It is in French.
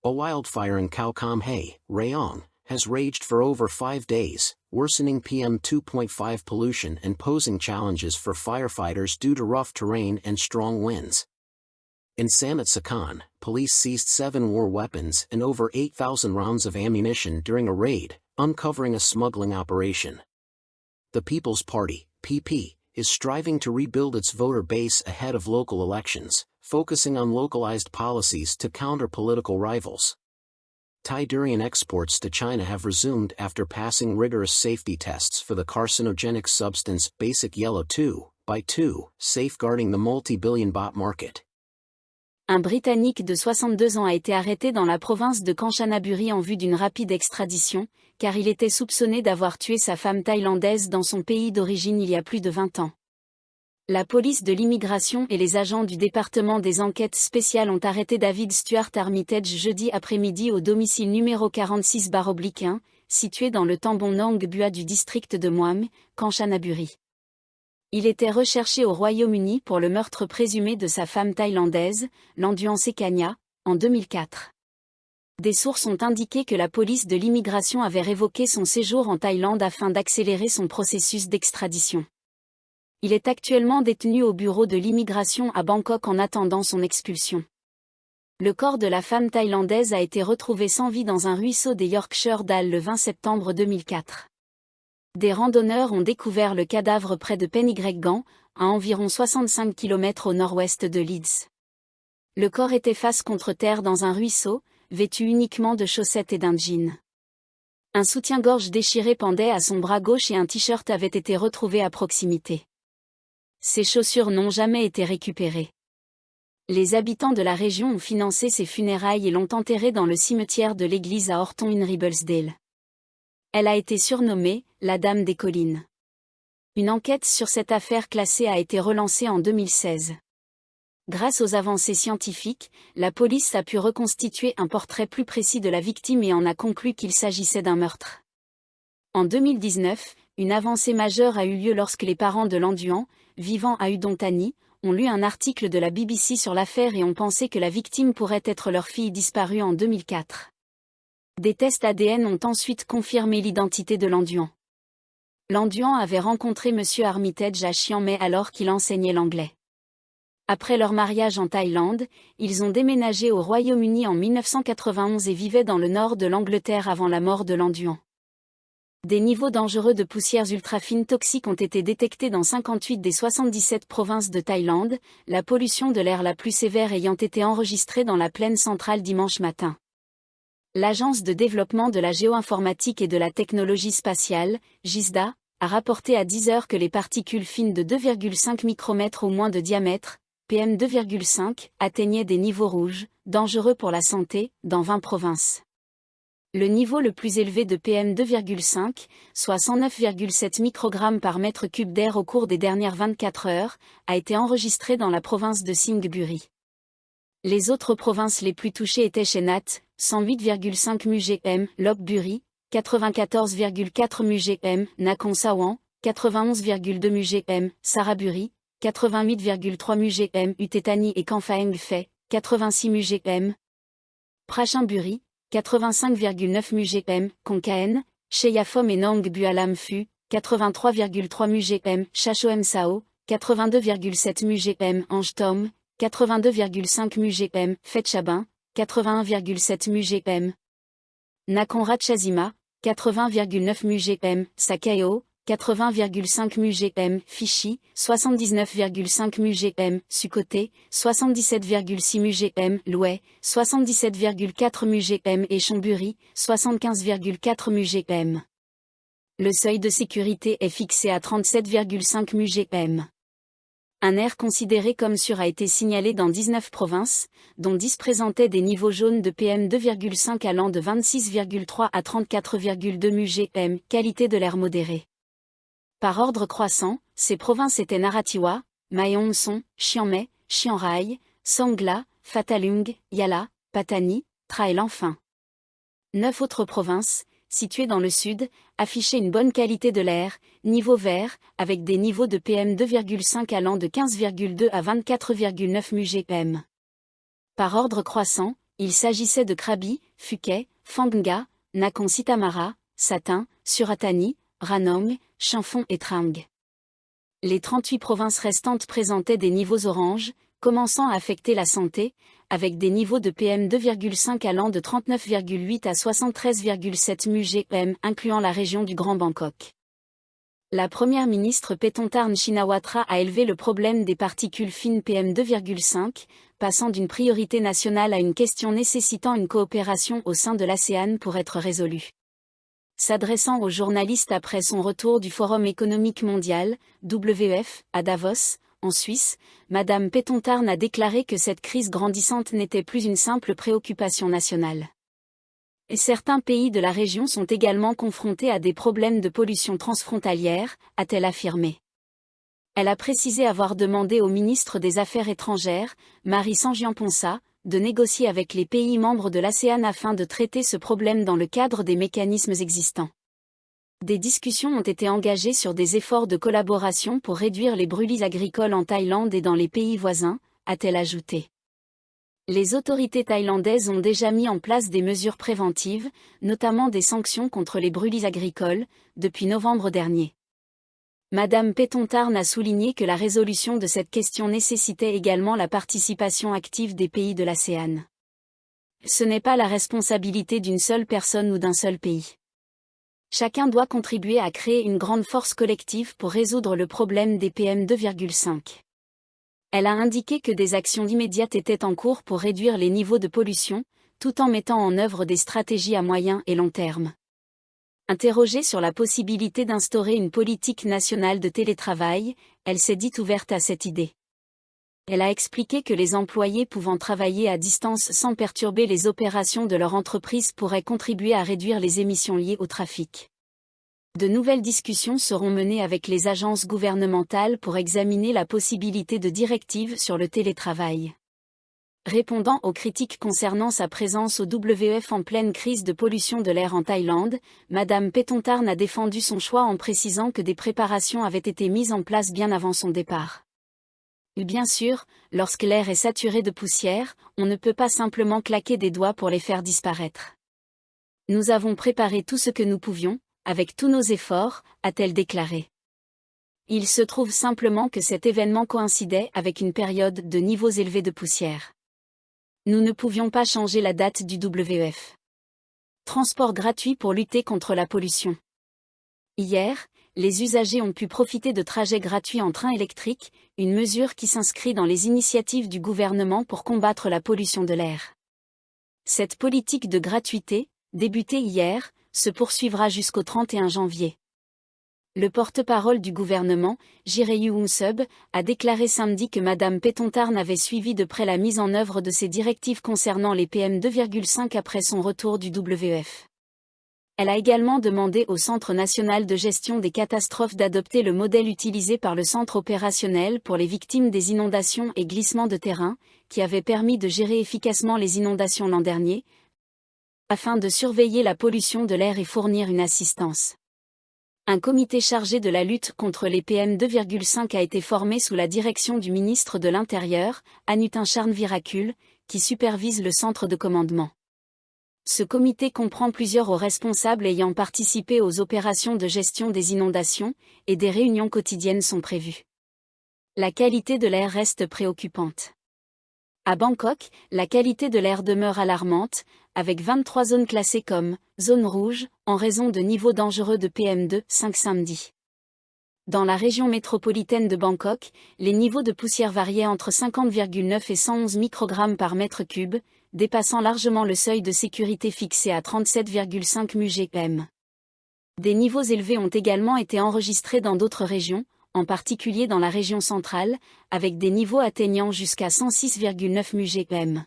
A wildfire in Khao Kham Hae, Rayong, has raged for over 5 days, worsening PM 2.5 pollution and posing challenges for firefighters due to rough terrain and strong winds. In Samut Sakhon, police seized 7 war weapons and over 8,000 rounds of ammunition during a raid, uncovering a smuggling operation. The People's Party, PP, is striving to rebuild its voter base ahead of local elections, focusing on localized policies to counter political rivals. Thai durian exports to China have resumed after passing rigorous safety tests for the carcinogenic substance basic yellow 2x2, safeguarding the multi-billion baht market. Un Britannique de 62 ans a été arrêté dans la province de Kanchanaburi en vue d'une rapide extradition, car il était soupçonné d'avoir tué sa femme thaïlandaise dans son pays d'origine il y a plus de 20 ans. La police de l'immigration et les agents du département des enquêtes spéciales ont arrêté David Stuart Armitage jeudi après-midi au domicile numéro 46/1, situé dans le Tambon Nang Bua du district de Muam, Kanchanaburi. Il était recherché au Royaume-Uni pour le meurtre présumé de sa femme thaïlandaise, Landuan Sekanya, en 2004. Des sources ont indiqué que la police de l'immigration avait révoqué son séjour en Thaïlande afin d'accélérer son processus d'extradition. Il est actuellement détenu au bureau de l'immigration à Bangkok en attendant son expulsion. Le corps de la femme thaïlandaise a été retrouvé sans vie dans un ruisseau des Yorkshire Dales le 20 septembre 2004. Des randonneurs ont découvert le cadavre près de Penygregan, à environ 65 km au nord-ouest de Leeds. Le corps était face contre terre dans un ruisseau, vêtu uniquement de chaussettes et d'un jean. Un soutien-gorge déchiré pendait à son bras gauche et un t-shirt avait été retrouvé à proximité. Ses chaussures n'ont jamais été récupérées. Les habitants de la région ont financé ses funérailles et l'ont enterré dans le cimetière de l'église à Horton-in-Ribblesdale. Elle a été surnommée « la Dame des collines ». Une enquête sur cette affaire classée a été relancée en 2016. Grâce aux avancées scientifiques, la police a pu reconstituer un portrait plus précis de la victime et en a conclu qu'il s'agissait d'un meurtre. En 2019, une avancée majeure a eu lieu lorsque les parents de Landuan, vivant à Udon Thani, ont lu un article de la BBC sur l'affaire et ont pensé que la victime pourrait être leur fille disparue en 2004. Des tests ADN ont ensuite confirmé l'identité de Landuan. Landuan avait rencontré M. Armitage à Chiang Mai alors qu'il enseignait l'anglais. Après leur mariage en Thaïlande, ils ont déménagé au Royaume-Uni en 1991 et vivaient dans le nord de l'Angleterre avant la mort de Landuan. Des niveaux dangereux de poussières ultrafines toxiques ont été détectés dans 58 des 77 provinces de Thaïlande, la pollution de l'air la plus sévère ayant été enregistrée dans la plaine centrale dimanche matin. L'Agence de développement de la géoinformatique et de la technologie spatiale, GISDA, a rapporté à 10 heures que les particules fines de 2,5 micromètres ou moins de diamètre, PM2,5, atteignaient des niveaux rouges, dangereux pour la santé, dans 20 provinces. Le niveau le plus élevé de PM2,5, soit 109,7 microgrammes par mètre cube d'air au cours des dernières 24 heures, a été enregistré dans la province de Singapore. Les autres provinces les plus touchées étaient Chenat, 108,5 mg/m, Lopburi, 94,4 mg/m, Nakhon Sawan, 91,2 mg/m, Saraburi, 88,3 mg/m, Uthet Thani et Kamphaeng Phai, 86 mg/m, Prachinburi, 85,9 mg/m, Khon Kaen, Cheyapphom et Nang Bua Lam Phu, 83,3 mg/m, Chachoem Sao, 82,7 mg/m, Ange Thom, 82,5 mg/m, Phet Chabin, 81,7 mg/m, Nakhon Ratchasima, 80,9 mg/m, Sakao, 80,5 mg/m, Fichi, 79,5 mg/m, Sukhothai, 77,6 mg/m, Loei, 77,4 mg/m et Chonburi, 75,4 mg/m. Le seuil de sécurité est fixé à 37,5 mg/m. Un air considéré comme sûr a été signalé dans 19 provinces, dont 10 présentaient des niveaux jaunes de PM2,5 allant de 26,3 à 34,2 mg/m, qualité de l'air modérée. Par ordre croissant, ces provinces étaient Narathiwat, Mae Hong Son, Chiang Mai, Chiang Rai, Songkhla, Phatthalung, Yala, Pattani, Trail enfin. 9 autres provinces, situées dans le sud, affichaient une bonne qualité de l'air, niveau vert, avec des niveaux de PM2,5 allant de 15,2 à 24,9 mg/m. Par ordre croissant, Il s'agissait de Krabi, Phuket, Phang Nga, Nakhon Si Thammarat, Satun, Suratani, Ranong, Champhaung et Trang. Les 38 provinces restantes présentaient des niveaux orange, commençant à affecter la santé, avec des niveaux de PM2,5 allant de 39,8 à 73,7 μg/m, incluant la région du Grand Bangkok. La première ministre Paetongtarn Shinawatra a élevé le problème des particules fines PM2,5, passant d'une priorité nationale à une question nécessitant une coopération au sein de l'ASEAN pour être résolue. S'adressant aux journalistes après son retour du Forum économique mondial, WEF, à Davos, en Suisse, Madame Paetongtarn a déclaré que cette crise grandissante n'était plus une simple préoccupation nationale. Et certains pays de la région sont également confrontés à des problèmes de pollution transfrontalière, a-t-elle affirmé. Elle a précisé avoir demandé au ministre des Affaires étrangères, Marie Sangiampongsa, de négocier avec les pays membres de l'ASEAN afin de traiter ce problème dans le cadre des mécanismes existants. Des discussions ont été engagées sur des efforts de collaboration pour réduire les brûlis agricoles en Thaïlande et dans les pays voisins, a-t-elle ajouté. Les autorités thaïlandaises ont déjà mis en place des mesures préventives, notamment des sanctions contre les brûlis agricoles, depuis novembre dernier. Madame Paetongtarn a souligné que la résolution de cette question nécessitait également la participation active des pays de l'ASEAN. Ce n'est pas la responsabilité d'une seule personne ou d'un seul pays. Chacun doit contribuer à créer une grande force collective pour résoudre le problème des PM2,5. Elle a indiqué que des actions immédiates étaient en cours pour réduire les niveaux de pollution, tout en mettant en œuvre des stratégies à moyen et long terme. Interrogée sur la possibilité d'instaurer une politique nationale de télétravail, elle s'est dite ouverte à cette idée. Elle a expliqué que les employés pouvant travailler à distance sans perturber les opérations de leur entreprise pourraient contribuer à réduire les émissions liées au trafic. De nouvelles discussions seront menées avec les agences gouvernementales pour examiner la possibilité de directives sur le télétravail. Répondant aux critiques concernant sa présence au WEF en pleine crise de pollution de l'air en Thaïlande, Madame Paetongtarn a défendu son choix en précisant que des préparations avaient été mises en place bien avant son départ. Bien sûr, lorsque l'air est saturé de poussière, on ne peut pas simplement claquer des doigts pour les faire disparaître. Nous avons préparé tout ce que nous pouvions, avec tous nos efforts, a-t-elle déclaré. Il se trouve simplement que cet événement coïncidait avec une période de niveaux élevés de poussière. Nous ne pouvions pas changer la date du WEF. Transport gratuit pour lutter contre la pollution. Hier, les usagers ont pu profiter de trajets gratuits en train électrique, une mesure qui s'inscrit dans les initiatives du gouvernement pour combattre la pollution de l'air. Cette politique de gratuité, débutée hier, se poursuivra jusqu'au 31 janvier. Le porte-parole du gouvernement, Jirayu Umsub, a déclaré samedi que Madame Paetongtarn avait suivi de près la mise en œuvre de ces directives concernant les PM2,5 après son retour du WEF. Elle a également demandé au Centre national de gestion des catastrophes d'adopter le modèle utilisé par le Centre opérationnel pour les victimes des inondations et glissements de terrain, qui avait permis de gérer efficacement les inondations l'an dernier, afin de surveiller la pollution de l'air et fournir une assistance. Un comité chargé de la lutte contre les PM2,5 a été formé sous la direction du ministre de l'Intérieur, Anutin Charnvirakul, qui supervise le centre de commandement. Ce comité comprend plusieurs hauts responsables ayant participé aux opérations de gestion des inondations, et des réunions quotidiennes sont prévues. La qualité de l'air reste préoccupante. À Bangkok, la qualité de l'air demeure alarmante, avec 23 zones classées comme « zone rouge » en raison de niveaux dangereux de PM2,5 samedi. Dans la région métropolitaine de Bangkok, les niveaux de poussière variaient entre 50,9 et 111 microgrammes par mètre cube, dépassant largement le seuil de sécurité fixé à 37,5 μg/m. Des niveaux élevés ont également été enregistrés dans d'autres régions, en particulier dans la région centrale, avec des niveaux atteignant jusqu'à 106,9 μg/m.